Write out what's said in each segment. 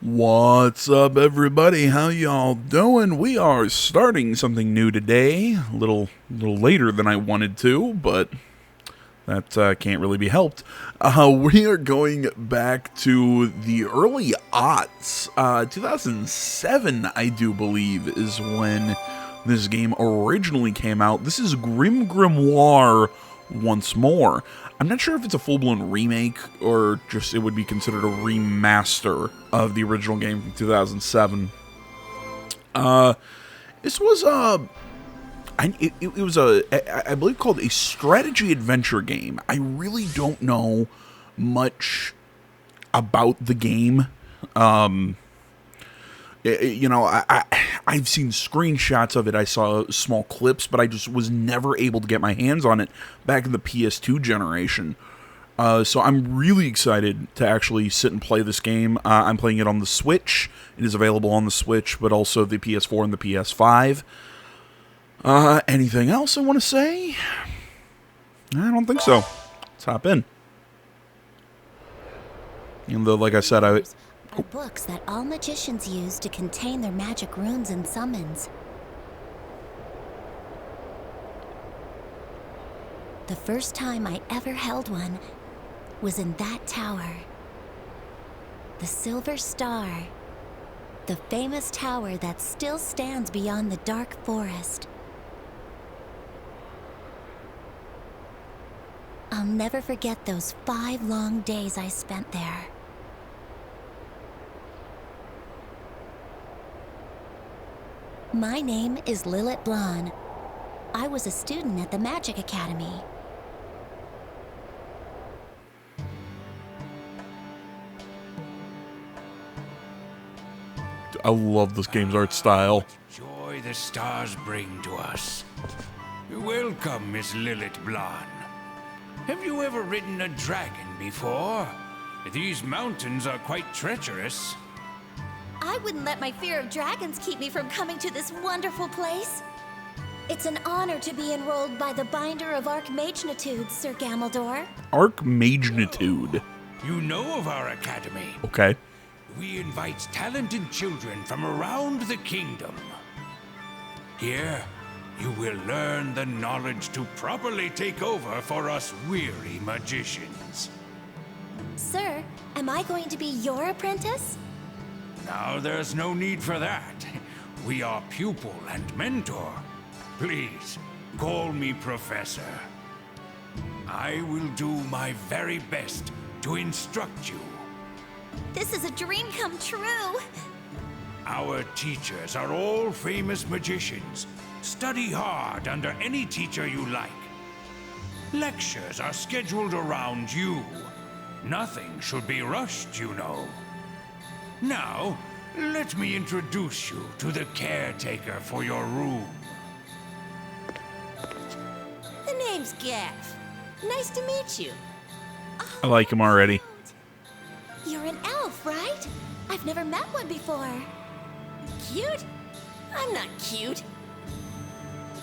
What's up, everybody? How y'all doing? We are starting something new today. A little later than I wanted to, but that can't really be helped. We are going back to the early aughts. 2007, I do believe, is when this game originally came out. This is GrimGrimoire OnceMore. I'm not sure if it's a full-blown remake or just it would be considered a remaster of the original game from 2007. This was it was I believe called a strategy adventure game. I really don't know much about the game. I've seen screenshots of it. I saw small clips, but I just was never able to get my hands on it back in the PS2 generation. So I'm really excited to actually sit and play this game. I'm playing it on the Switch. It is available on the Switch, but also the PS4 and the PS5. Anything else I want to say? I don't think so. Let's hop in. And though, like I said, are books that all magicians use to contain their magic runes and summons. The first time I ever held one was in that tower. The Silver Star, the famous tower that still stands beyond the dark forest. I'll never forget those 5 long days I spent there. My name is Lilith Blonde. I was a student at the Magic Academy. I love this game's art style. What joy the stars bring to us. Welcome, Miss Lilith Blonde. Have you ever ridden a dragon before? These mountains are quite treacherous. I wouldn't let my fear of dragons keep me from coming to this wonderful place. It's an honor to be enrolled by the Binder of Archmagnitude, Sir Gamaldor. Archmagnitude. You know of our academy. Okay. We invite talented children from around the kingdom. Here, you will learn the knowledge to properly take over for us weary magicians. Sir, am I going to be your apprentice? Now, there's no need for that. We are pupil and mentor. Please, call me Professor. I will do my very best to instruct you. This is a dream come true. Our teachers are all famous magicians. Study hard under any teacher you like. Lectures are scheduled around you. Nothing should be rushed, you know. Now, let me introduce you to the caretaker for your room. The name's Gav. Nice to meet you. I like him already. You're an elf, right? I've never met one before. Cute? I'm not cute.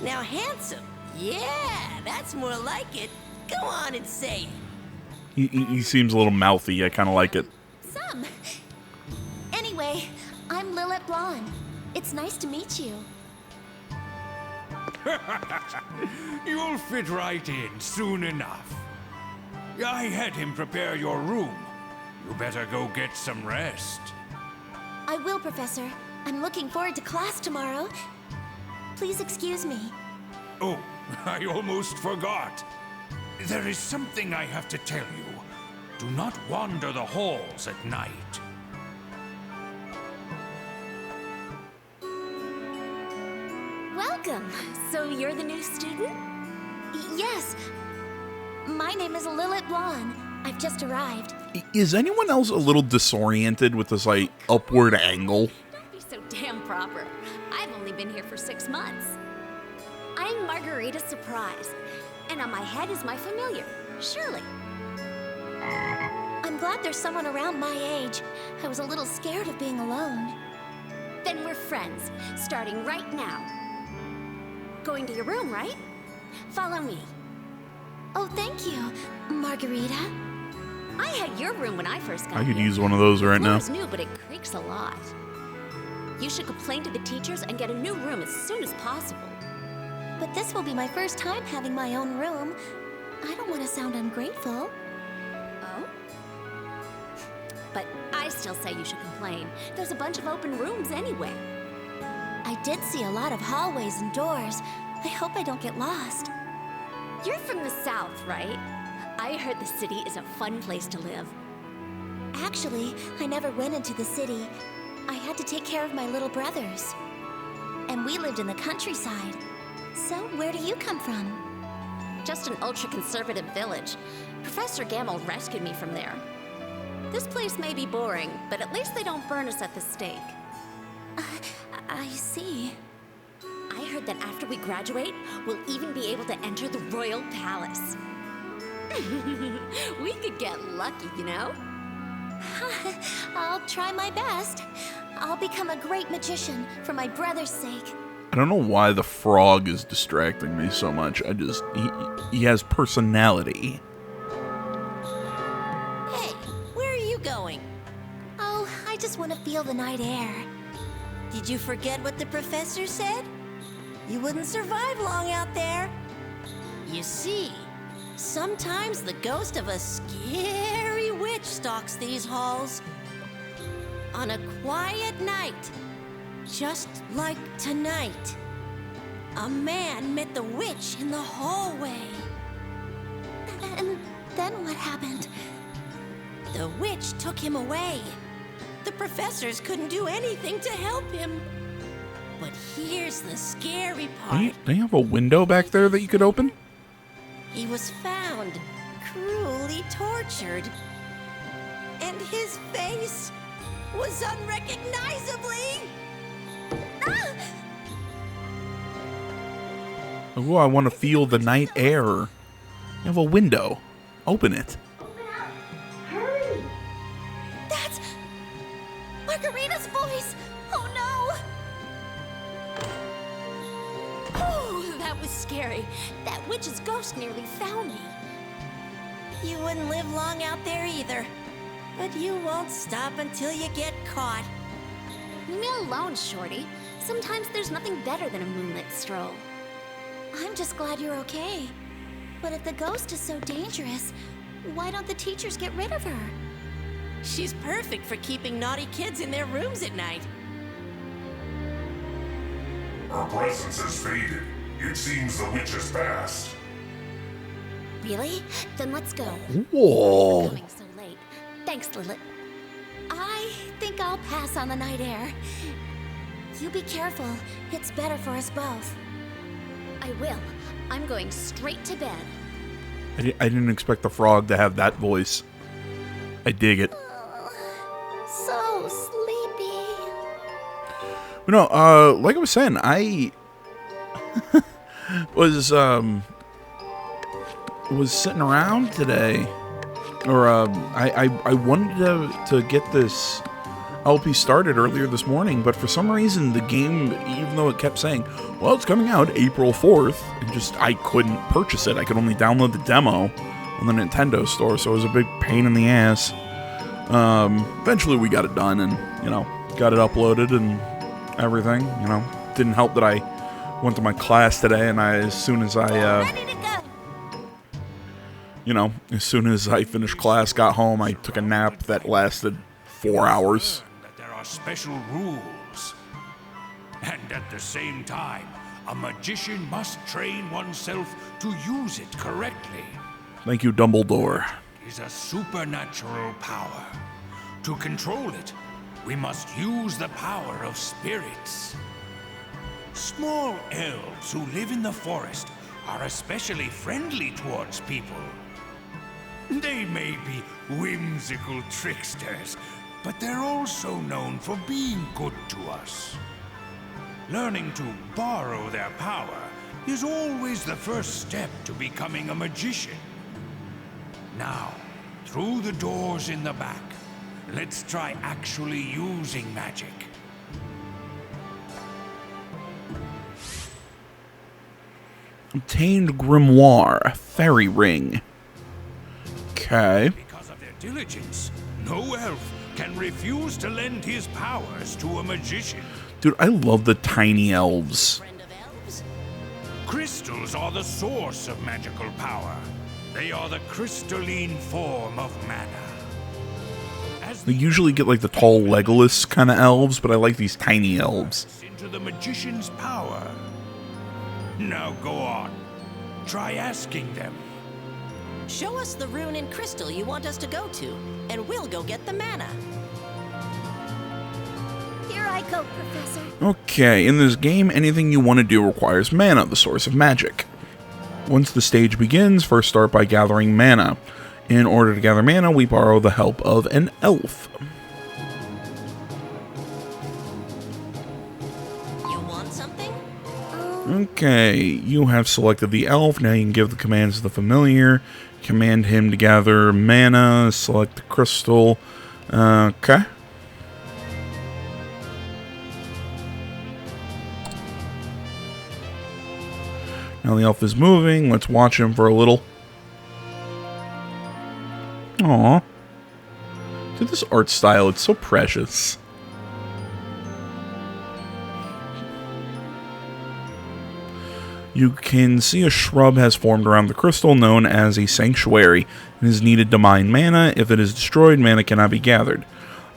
Now handsome. Yeah, that's more like it. Go on and say it. He seems a little mouthy. I kind of like it. Some. Anyway, I'm Lilith Blonde. It's nice to meet you. You'll fit right in soon enough. I had him prepare your room. You better go get some rest. I will, Professor. I'm looking forward to class tomorrow. Please excuse me. Oh, I almost forgot. There is something I have to tell you. Do not wander the halls at night. Welcome. So you're the new student? Yes. My name is Lilith Blonde. I've just arrived. Is anyone else a little disoriented with this, like, upward angle? Don't be so damn proper. I've only been here for 6 months. I'm Margarita Surprise, and on my head is my familiar, Shirley. I'm glad there's someone around my age. I was a little scared of being alone. Then we're friends, starting right now. Going to your room, right? Follow me. Oh, thank you, Margarita. I had your room when I first got I could here. use one of those right now. The floor is new, but it creaks a lot. You should complain to the teachers and get a new room as soon as possible. But this will be my first time having my own room. I don't want to sound ungrateful. Oh? But I still say you should complain. There's a bunch of open rooms anyway. I did see a lot of hallways and doors. I hope I don't get lost. You're from the South, right? I heard the city is a fun place to live. Actually, I never went into the city. I had to take care of my little brothers. And we lived in the countryside. So, where do you come from? Just an ultra-conservative village. Professor Gamble rescued me from there. This place may be boring, but at least they don't burn us at the stake. I see. I heard that after we graduate, we'll even be able to enter the royal palace. We could get lucky, you know? I'll try my best. I'll become a great magician for my brother's sake. I don't know why the frog is distracting me so much. He has personality. Hey, where are you going? Oh, I just want to feel the night air. Did you forget what the professor said? You wouldn't survive long out there. You see, sometimes the ghost of a scary witch stalks these halls. On a quiet night, just like tonight, a man met the witch in the hallway. And then what happened? The witch took him away. The professors couldn't do anything to help him. But here's the scary part. Do you have a window back there that you could open? He was found, cruelly tortured. And his face was unrecognizably... Ah! Oh, I want to feel the night air. You have a window. Open it. Hurry! That's Margarita's voice! Oh no! Oh, that was scary. That witch's ghost nearly found me. You wouldn't live long out there either. But you won't stop until you get caught. Leave me alone, Shorty. Sometimes there's nothing better than a moonlit stroll. I'm just glad you're okay. But if the ghost is so dangerous, why don't the teachers get rid of her? She's perfect for keeping naughty kids in their rooms at night. Her presence has faded. It seems the witch has passed. Really? Then let's go. Whoa. Coming so late. Thanks, Lilith. I think I'll pass on the night air. You be careful. It's better for us both. I will. I'm going straight to bed. I didn't expect the frog to have that voice. I dig it. So sleepy. No, like I was saying, I was sitting around today, or I wanted to get this LP started earlier this morning, but for some reason the game, even though it kept saying, well, it's coming out April 4th, I couldn't purchase it. I could only download the demo on the Nintendo store, so it was a big pain in the ass. Eventually we got it done and, got it uploaded and everything, Didn't help that I went to my class today, and as soon as I finished class, got home, I took a nap that lasted 4 hours. That there are special rules. And at the same time, a magician must train oneself to use it correctly. Thank you, Dumbledore. It is a supernatural power. To control it, we must use the power of spirits. Small elves who live in the forest are especially friendly towards people. They may be whimsical tricksters, but they're also known for being good to us. Learning to borrow their power is always the first step to becoming a magician. Now, through the doors in the back, let's try actually using magic. Obtained grimoire, fairy ring. Okay. Because of their diligence. No elf can refuse to lend his powers to a magician. Dude, I love the tiny elves. Friend of elves? Crystals are the source of magical power. They are the crystalline form of mana. As They usually get like the tall Legolas kind of elves, but I like these tiny elves. into the magician's power. Now go on. Try asking them. Show us the rune and crystal you want us to go to, and we'll go get the mana. Here I go, Professor. Okay, in this game, anything you want to do requires mana, the source of magic. Once the stage begins, first start by gathering mana. In order to gather mana, we borrow the help of an elf. You want something? Okay, you have selected the elf. Now you can give the commands to the familiar. Command him to gather mana. Select the crystal. Okay. Now the elf is moving. Let's watch him for a little. Aww. Dude, this art style, it's so precious. You can see a shrub has formed around the crystal known as a sanctuary. It is needed to mine mana. If it is destroyed, mana cannot be gathered.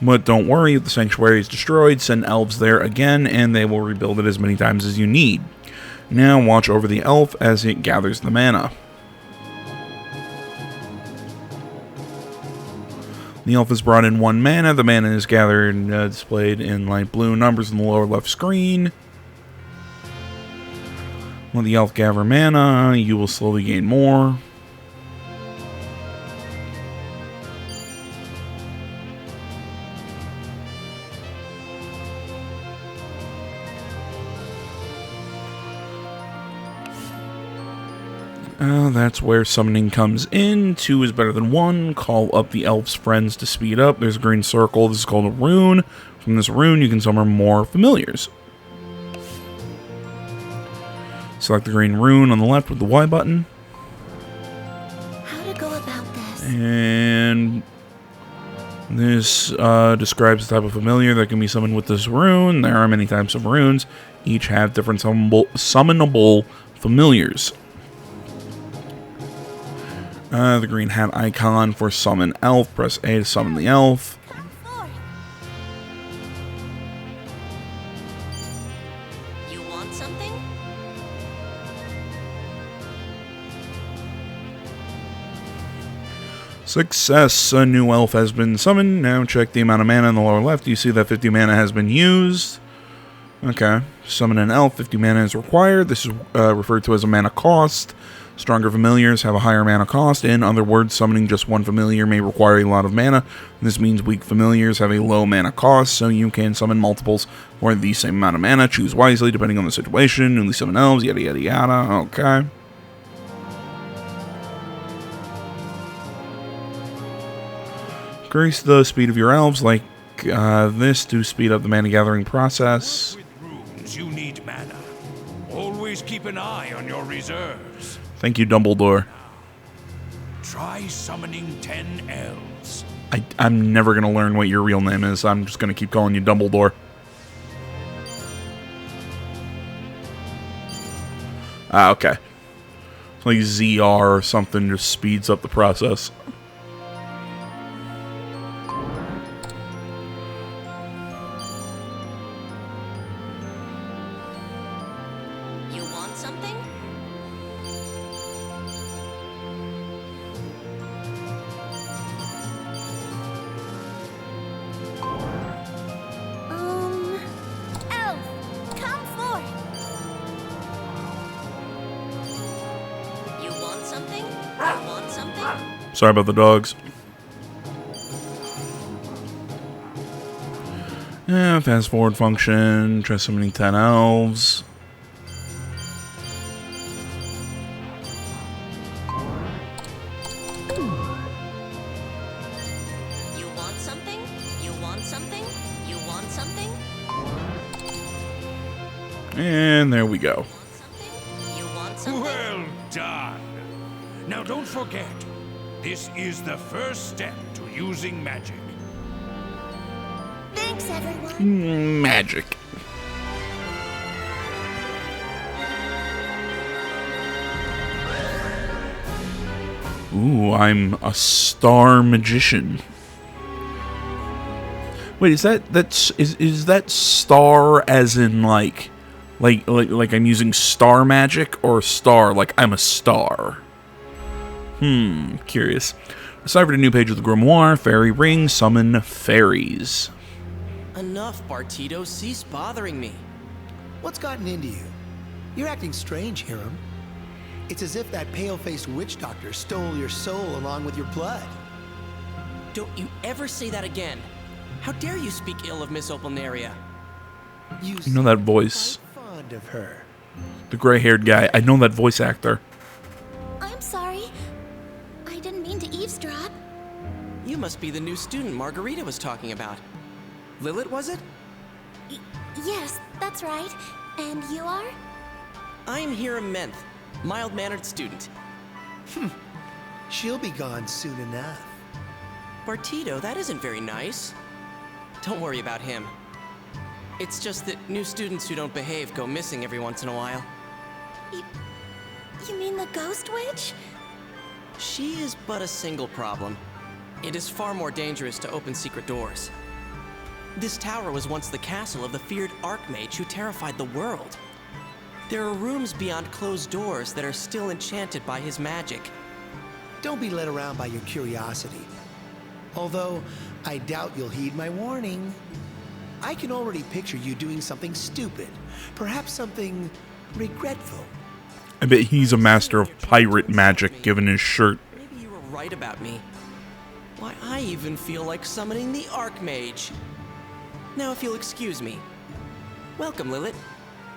But don't worry, if the sanctuary is destroyed, send elves there again and they will rebuild it as many times as you need. Now watch over the elf as it gathers the mana. The elf has brought in 1 mana. The mana is gathered displayed in light blue numbers in the lower left screen. When the elf gather mana, you will slowly gain more. That's where summoning comes in. 2 is better than 1. Call up the elf's friends to speed up. There's a green circle. This is called a rune. From this rune, you can summon more familiars. Select the green rune on the left with the Y button. How to go about this? And this describes the type of familiar that can be summoned with this rune. There are many types of runes. Each have different summonable familiars. The green hat icon for summon elf. Press A to summon the elf. Come forth. You want something? Success! A new elf has been summoned. Now check the amount of mana in the lower left. You see that 50 mana has been used. Okay. Summon an elf. 50 mana is required. This is referred to as a mana cost. Stronger familiars have a higher mana cost. In other words, summoning just 1 familiar may require a lot of mana. This means weak familiars have a low mana cost, so you can summon multiples for the same amount of mana. Choose wisely depending on the situation. Newly summoned elves, yada yada yada. Okay. Increase the speed of your elves like this to speed up the mana gathering process. With runes, you need mana. Always keep an eye on your reserves. Thank you, Dumbledore. Try summoning 10 elves. I'm never going to learn what your real name is. I'm just going to keep calling you Dumbledore. Ah, okay. It's like ZR or something just speeds up the process. You want something? Elf, come forth. You want something? You want something? Sorry about the dogs. Yeah, fast forward function. Try summoning 10 elves. You want something? You want something? You want something? And there we go. Want something? You want something? Well done. Now don't forget, This is the first step to using magic. Thanks, everyone. Magic. Ooh, I'm a star magician. Wait, is that star as in like I'm using star magic, or star like I'm a star? Curious. Deciphered a new page of the Grimoire. Fairy ring, summon fairies. Enough, Bartito. Cease bothering me. What's gotten into you? You're acting strange, Hiram. It's as if that pale-faced witch doctor stole your soul along with your blood. Don't you ever say that again. How dare you speak ill of Miss Opalnaria? You know that voice. quite fond of her. The gray-haired guy. I know that voice actor. I'm sorry. I didn't mean to eavesdrop. You must be the new student Margarita was talking about. Lilith, was it? Yes, that's right. And you are? I'm Hiram Menth, mild-mannered student. She'll be gone soon enough. Bartito, that isn't very nice. Don't worry about him. It's just that new students who don't behave go missing every once in a while. You mean the ghost witch? She is but a single problem. It is far more dangerous to open secret doors. This tower was once the castle of the feared Archmage who terrified the world. There are rooms beyond closed doors that are still enchanted by his magic. Don't be led around by your curiosity. Although, I doubt you'll heed my warning. I can already picture you doing something stupid. Perhaps something regretful. I bet he's a master of pirate magic, given his shirt. Maybe you were right about me. Why, I even feel like summoning the Archmage. Now, if you'll excuse me. Welcome, Lilith.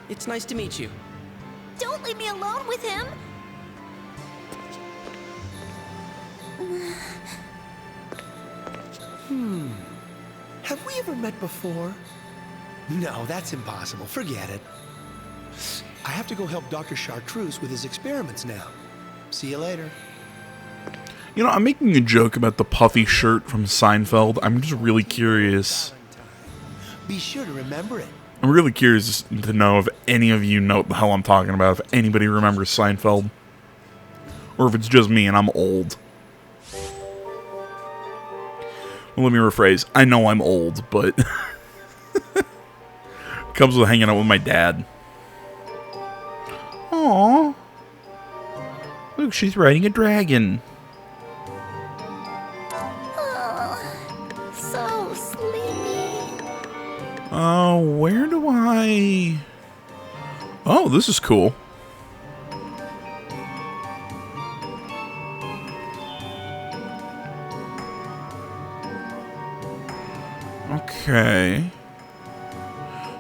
It's nice to meet you. Don't leave me alone with him. Have we ever met before? No, that's impossible. Forget it. I have to go help Dr. Chartreuse with his experiments now. See you later. You know, I'm making a joke about the puffy shirt from Seinfeld. I'm just really curious. Be sure to remember it. I'm really curious to know if any of you know what the hell I'm talking about. If anybody remembers Seinfeld. Or if it's just me and I'm old. Well, let me rephrase. I know I'm old, but... comes with hanging out with my dad. Aww. Look, she's riding a dragon. Oh, so sleepy. Where do I... Oh, this is cool. Okay.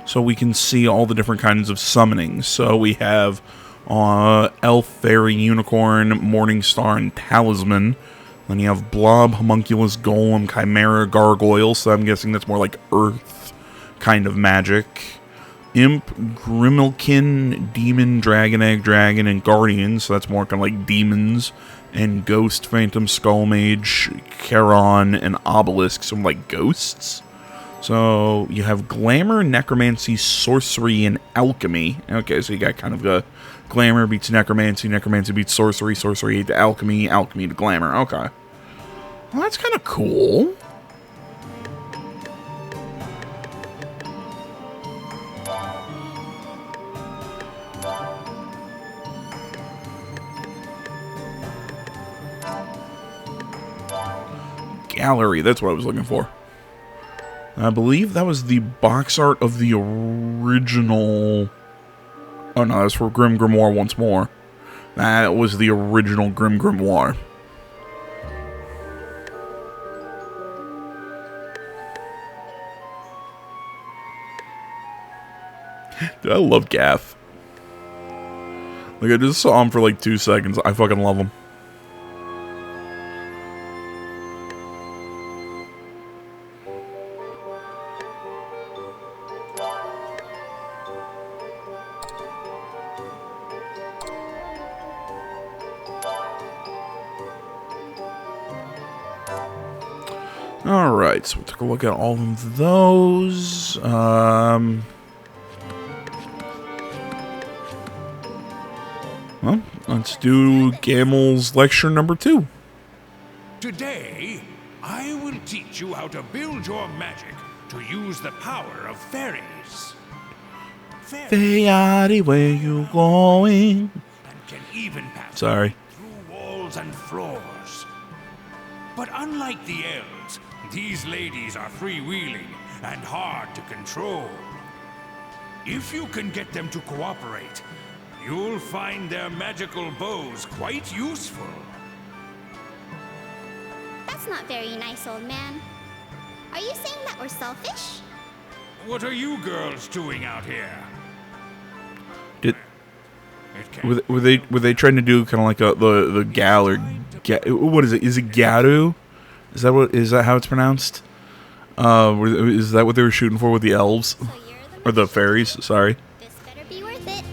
So we can see all the different kinds of summonings. So we have Elf, Fairy, Unicorn, Morningstar, and Talisman. Then you have Blob, Homunculus, Golem, Chimera, Gargoyle. So I'm guessing that's more like Earth kind of magic. Imp, Grimalkin, Demon, Dragon Egg, Dragon, and Guardian. So that's more kind of like demons. And Ghost, Phantom, Skull Mage, Charon, and Obelisk. So like ghosts. So you have Glamour, Necromancy, Sorcery, and Alchemy. Okay, so you got kind of a Glamour beats Necromancy, Necromancy beats Sorcery, Sorcery to Alchemy, Alchemy to Glamour. Okay. Well, that's kind of cool. Gallery, that's what I was looking for. I believe that was the box art of the original... Oh no, that's for GrimGrimoire OnceMore. That was the original GrimGrimoire. Dude, I love Gaff. Like, I just saw him for like 2 seconds. I fucking love him. Alright, so we took a look at all of those. Well, let's do Gamel's lecture number 2. Today, I will teach you how to build your magic to use the power of fairies. Fairy, where you going? And can even pass Sorry. through walls and floors. But unlike the elves, these ladies are freewheeling and hard to control. If you can get them to cooperate, you'll find their magical bows quite useful. That's not very nice, old man. Are you saying that we're selfish? What are you girls doing out here? Did It can were they trying to do kind of like the gal or what is it? Is it Garu? Is that how it's pronounced? Is that what they were shooting for with the elves So you're or the fairies? Sorry, This better be worth it.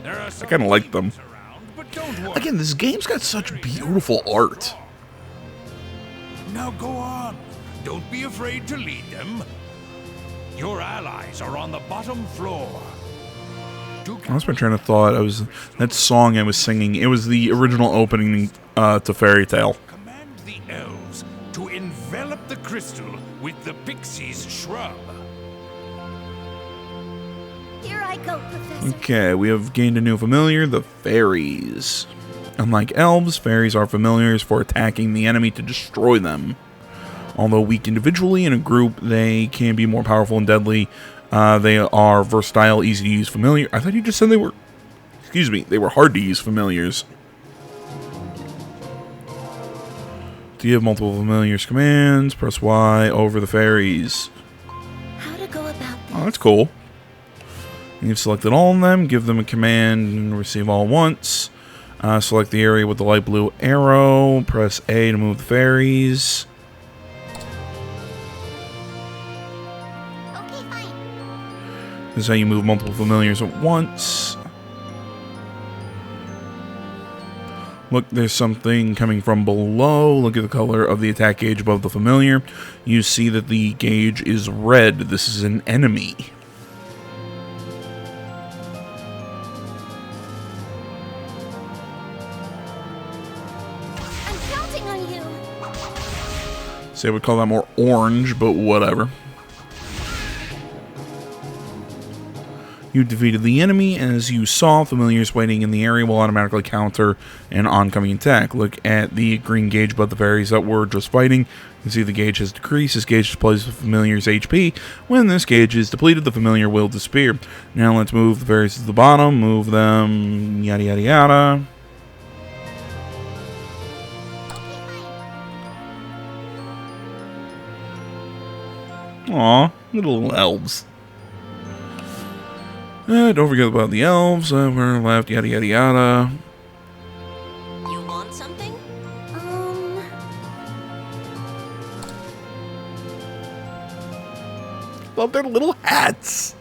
There are some I kinda like them. demons around, but don't worry. again, this game's got such beautiful art. Now go on. Don't be afraid to lead them. Your allies are on the bottom floor. I lost my train of thought. That song I was singing. It was the original opening to Fairy Tale. Command the elves to envelop the crystal with the pixie's shrub. Here I go, Professor. Okay, we have gained a new familiar, the fairies. Unlike elves, fairies are familiars for attacking the enemy to destroy them. Although weak individually, in a group, they can be more powerful and deadly. They are versatile, easy to use familiar. I thought you just said they were... Excuse me, they were hard to use familiars. Do you have multiple familiars commands? Press Y over the fairies. How to go about this? Oh, that's cool. You've selected all of them. Give them a command and receive all once. Select the area with the light blue arrow. Press A to move the fairies. Okay, fine. This is how you move multiple familiars at once. Look, there's something coming from below. Look at the color of the attack gauge above the familiar. You see that the gauge is red. This is an enemy. I'm counting on you. So I would call that more orange, but whatever. You defeated the enemy. As you saw, familiars waiting in the area will automatically counter an oncoming attack. Look at the green gauge above the fairies that were just fighting. You can see the gauge has decreased. This gauge displays the familiar's HP. When this gauge is depleted, the familiar will disappear. Now let's move the fairies to the bottom. Move them, yada yada yada. Aw, little elves. Don't forget about the elves. We're left, yada yada yada. You want something? Love their little hats.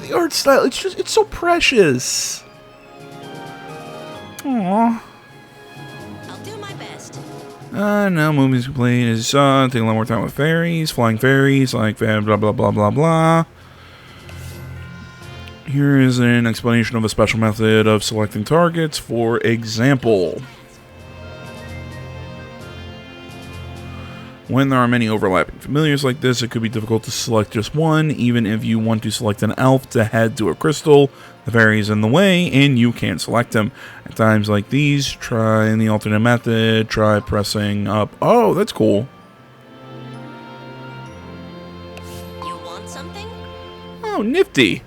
The art style, it's so precious. Aww. I'll do my best. Now moving is complete. Take a lot more time with fairies, flying fairies, like blah blah blah blah blah. Here is an explanation of a special method of selecting targets. For example, when there are many overlapping familiars like this, it could be difficult to select just one. Even if you want to select an elf to head to a crystal, the fairy is in the way and you can't select him. At times like these, try the alternate method. Try pressing up. Oh, that's cool. You want something? Oh, nifty.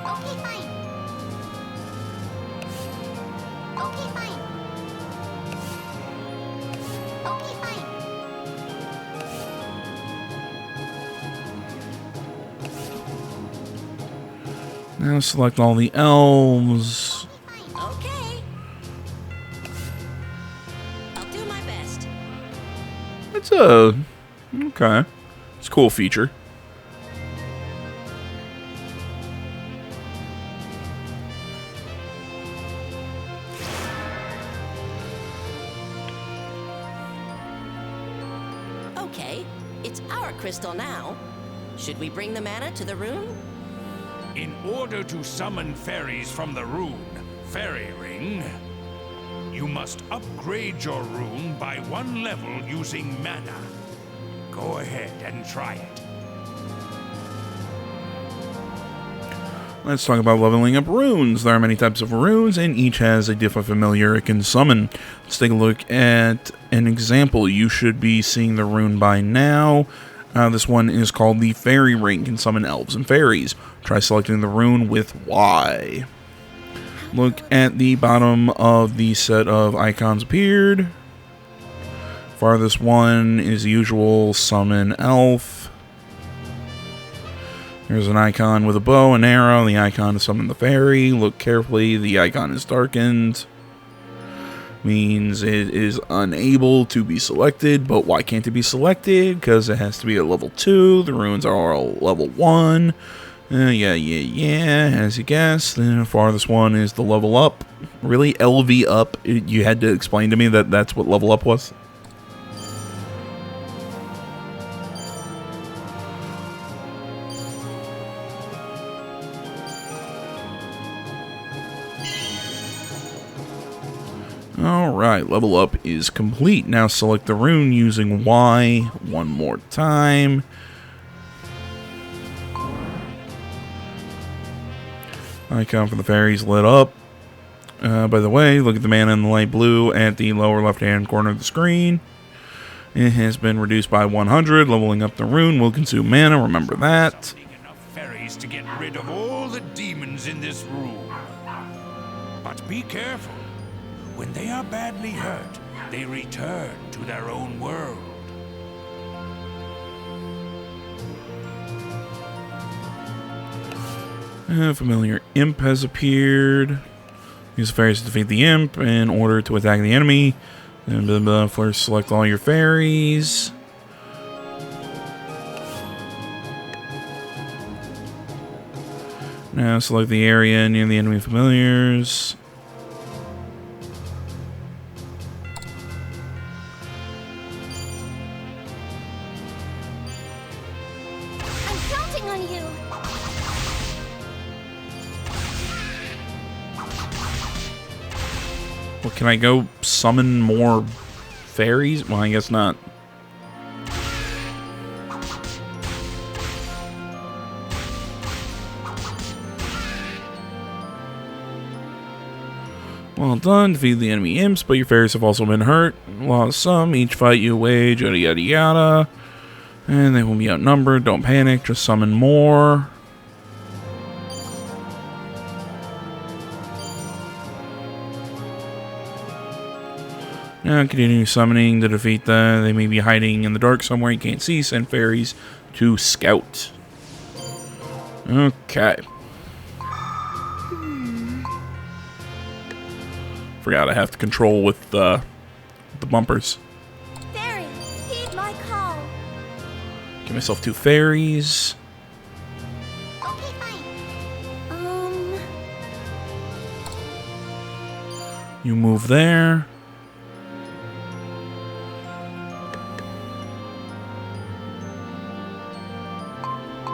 Okay, fine. Okay, fine. Okay, fine. Now select all the elves. Okay. I'll do my best. It's okay. It's a cool feature. Okay, it's our crystal now. Should we bring the mana to the rune? In order to summon fairies from the rune, Fairy Ring, you must upgrade your rune by 1 level using mana. Go ahead and try it. Let's talk about leveling up runes. There are many types of runes, and each has a different familiar it can summon. Let's take a look at an example. You should be seeing the rune by now. This one is called the Fairy Ring, can summon elves and fairies. Try selecting the rune with Y. Look at the bottom of the set of icons appeared. Farthest one is the usual summon elf. There's an icon with a bow and arrow. The icon is summon the fairy. Look carefully, the icon is darkened. Means it is unable to be selected, but why can't it be selected? Because it has to be at level 2. The runes are all level 1. Yeah, as you guessed. The farthest one is the level up. Really? LV up? You had to explain to me that that's what level up was? Alright, level up is complete. Now select the rune using Y one more time. Icon for the fairies lit up. By the way, look at the mana in the light blue at the lower left-hand corner of the screen. It has been reduced by 100. Leveling up the rune will consume mana, remember that. Enough fairies to get rid of all the demons in this room. But be careful. When they are badly hurt, they return to their own world. A familiar imp has appeared. Use the fairies to defeat the imp in order to attack the enemy. And first select all your fairies. Now select the area near the enemy familiars. I'm counting on you. Well, can I go summon more fairies? Well, I guess not. Well done, defeat the enemy imps, but your fairies have also been hurt. Lost some, each fight you wage, yada yada yada. And they will be outnumbered, don't panic, just summon more. Now continue summoning to defeat them. They may be hiding in the dark somewhere you can't see. Send fairies to scout. Okay. Forgot I have to control with the bumpers. Fairy, heed my call. Give myself 2 fairies. Okay, fine. You move there.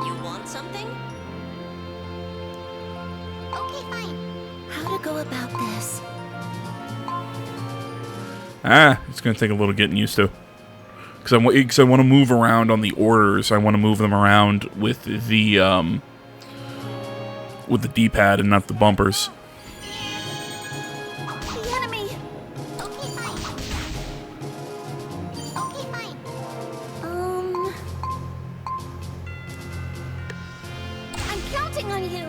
You want something? Okay, fine. How to go about this? It's going to take a little getting used to. Because I want to move around on the orders. I want to move them around with the D-pad and not the bumpers. The enemy. Okay, fine. Okay, fine. I'm counting on you.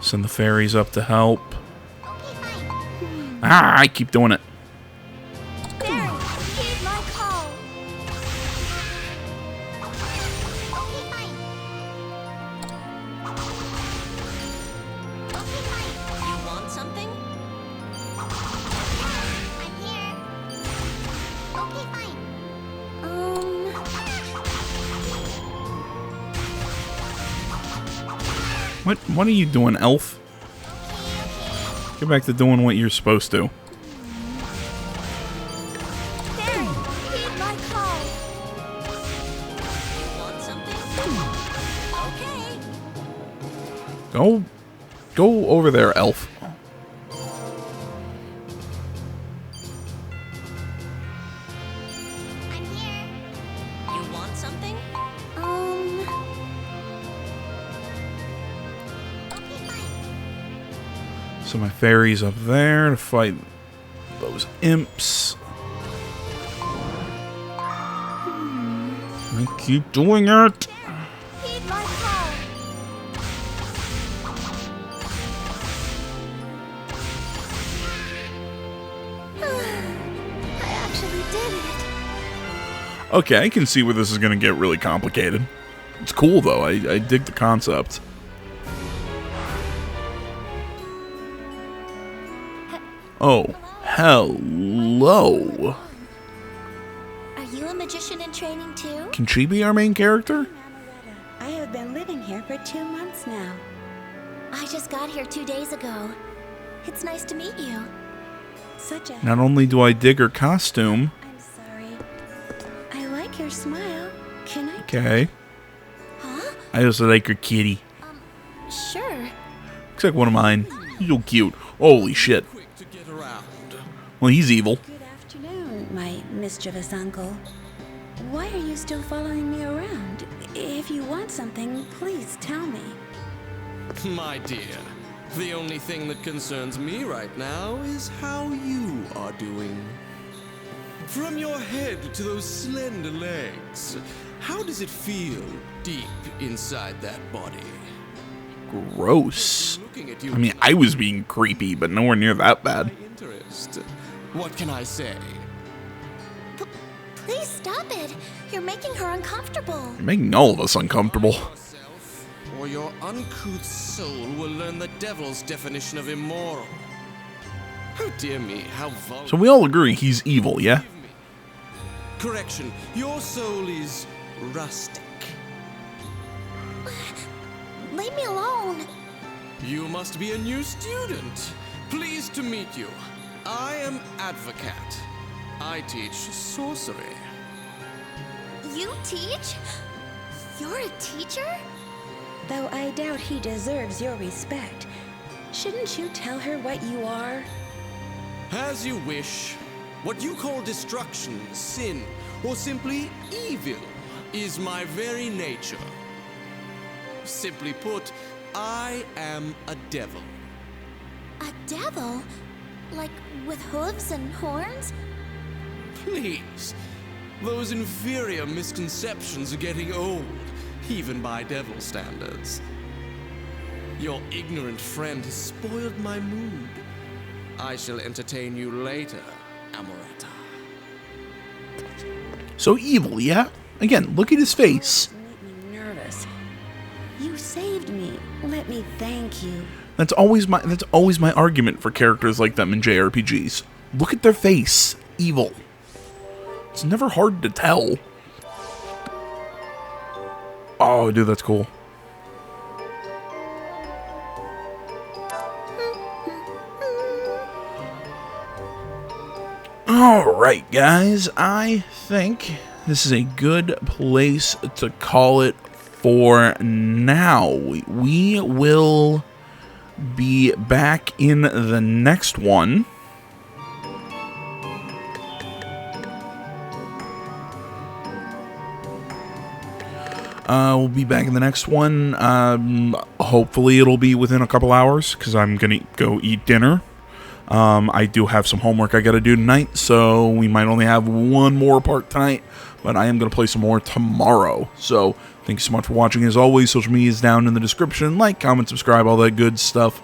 Send the fairies up to help. Okay, fine. I keep doing it. Fairy, heed my call. Okay, fine. Okay, fine. You want something? I'm here. Okay, fine. What are you doing, elf? Get back to doing what you're supposed to. Fairy, heed my my call. You want something? Okay. Go over there, elf. I'm here. You want something? Okay, fine. So my fairy's up there to fight those imps. I keep doing it. Heed my call. I actually did it. Okay, I can see where this is going to get really complicated. It's cool, though. I dig the concept. Oh, hello. Are you a magician in training too? Can she be our main character? I have been living here for 2 months now. I just got here 2 days ago. It's nice to meet you. Such a... Not only do I dig her costume. I'm sorry. I like your smile. Can I... Okay. Huh? I also like her kitty. Sure. Looks like one of mine. He's so cute. Holy shit. Well, he's evil. Good afternoon, my mischievous uncle. Why are you still following me around? If you want something, please tell me. My dear, the only thing that concerns me right now is how you are doing. From your head to those slender legs, how does it feel deep inside that body? Gross. Looking at you, I mean, I was being creepy, but nowhere near that bad. interest. What can I say? Please stop it. You're making her uncomfortable. You're making all of us uncomfortable. Yourself, or your uncouth soul will learn the devil's definition of immoral. Oh dear me, how vulgar. So we all agree he's evil, yeah? Correction, your soul is rustic. Leave me alone. You must be a new student. Pleased to meet you. I am Advocat. I teach sorcery. You teach? You're a teacher? Though I doubt he deserves your respect. Shouldn't you tell her what you are? As you wish. What you call destruction, sin, or simply evil is my very nature. Simply put, I am a devil. A devil? Like with hooves and horns? Please. Those inferior misconceptions are getting old, even by devil standards. Your ignorant friend has spoiled my mood. I shall entertain you later, Amoretta. So evil, yeah? Again, look at his face. Make me nervous. You saved me. Let me thank you. That's always my argument for characters like them in JRPGs. Look at their face. Evil. It's never hard to tell. Oh, dude, that's cool. Alright, guys. I think this is a good place to call it for now. We will be back in the next one. We'll be back in the next one. Hopefully it'll be within a couple hours, because I'm going to go eat dinner. I do have some homework I got to do tonight, so we might only have one more part tonight, but I am going to play some more tomorrow. So thank you so much for watching. As always, social media is down in the description. Like, comment, subscribe, all that good stuff.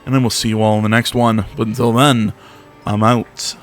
And then we'll see you all in the next one. But until then, I'm out.